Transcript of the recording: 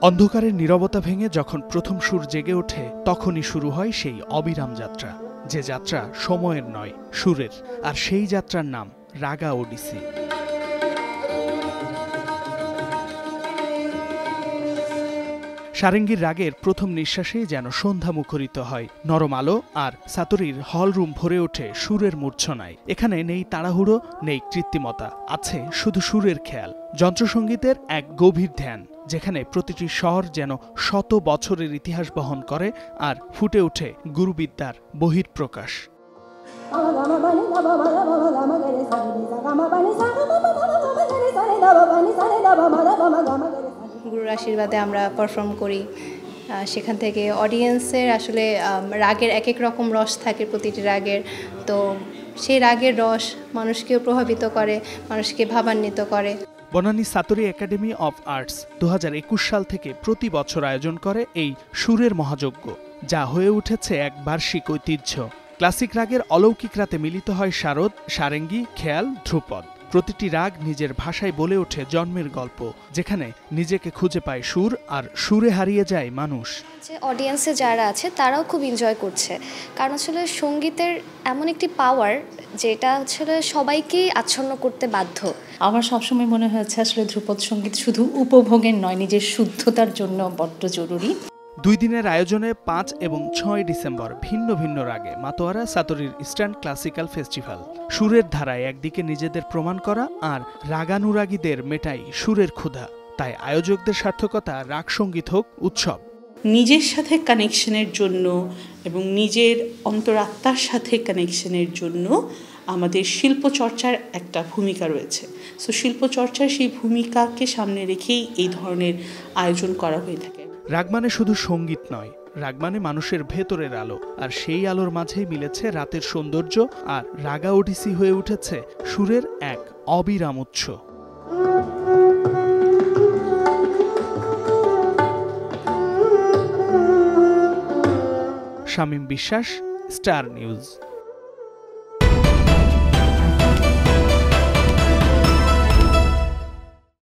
অন্ধকারের নীরবতা ভেঙে যখন প্রথম সুর জেগে ওঠে তখনই শুরু হয় সেই অবিরাম যাত্রা, যে যাত্রা সময়ের নয়, সুরের। আর সেই যাত্রার নাম রাগা ওডিসি। সারেঙ্গীর রাগের প্রথম নিঃশ্বাসেই যেন সন্ধ্যা মুখরিত হয়, নরম আলো আর সাতোরির হলরুম ভরে ওঠে সুরের মূর্ছনায়। এখানে নেই তাড়াহুড়ো, নেই কৃত্রিমতা, আছে শুধু সুরের খেয়াল, যন্ত্রসঙ্গীতের এক গভীর ধ্যান, যেখানে প্রতিটি স্বর যেন শত বছরের ইতিহাস বহন করে আর ফুটে ওঠে গুরুবিদ্যার বহিঃপ্রকাশ। গুরুর আশীর্বাদে আমরা পারফর্ম করি, সেখান থেকে অডিয়েন্সের আসলে রাগের এক এক রকম রস থাকে প্রতিটি রাগের, তো সেই রাগের রস মানুষকেও প্রভাবিত করে, মানুষকে ভাবান্বিত করে। বনানী সাতোরি একাডেমি অফ আর্টস 2021 সাল থেকে প্রতি বছর আয়োজন করে এই সুরের মহাযজ্ঞ, যা হয়ে উঠেছে এক বার্ষিক ঐতিহ্য। ক্লাসিক রাগের অলৌকিক রাতে মিলিত হয় শারদ, সারেঙ্গী, খেয়াল, ধ্রুপদ। প্রতিটি রাগ নিজের ভাষায় বলে ওঠে জন্মের গল্প, যেখানে নিজেকে খুঁজে পায় সুর, আর সুরে হারিয়ে যায় মানুষ। অডিয়েন্সে যারা আছে তারাও খুব এনজয় করছে, কারণ আসলে সঙ্গীতের এমন একটি পাওয়ার যেটা আসলে সবাইকেই আচ্ছন্ন করতে বাধ্য। আমার সবসময় মনে হয়েছে আসলে ধ্রুপদ সঙ্গীত শুধু উপভোগের নয়, নিজের শুদ্ধতার জন্য বড্ড জরুরি। 2 দিনের আয়োজনে 5 এবং 6 ডিসেম্বর ভিন্ন ভিন্ন রাগে মাতোয়ারা সাতোরির ইস্টার্ন ক্লাসিক্যাল ফেস্টিভ্যাল। সুরের ধারায় একদিকে নিজেদের প্রমাণ করা, আর রাগানুরাগীদের মেটাই সুরের ক্ষুধা। তাই আয়োজকদের সার্থকতা রাগ সঙ্গীত হোক উৎসব। নিজের সাথে কানেকশনের জন্য এবং নিজের অন্তরাত্মার সাথে কানেকশনের জন্য আমাদের শিল্পচর্চার একটা ভূমিকা রয়েছে। সো শিল্পচর্চার সেই ভূমিকাকে সামনে রেখেই এই ধরনের আয়োজন করা হয়ে থাকে। রাগ মানে শুধু সঙ্গীত নয়, রাগ মানে মানুষের ভেতরের আলো, আর সেই আলোর মাঝেই মিলেছে রাতের সৌন্দর্য, আর রাগা ওডিসি হয়ে উঠেছে সুরের এক অবিরাম উৎস। শামীম বিশ্বাস, স্টার নিউজ।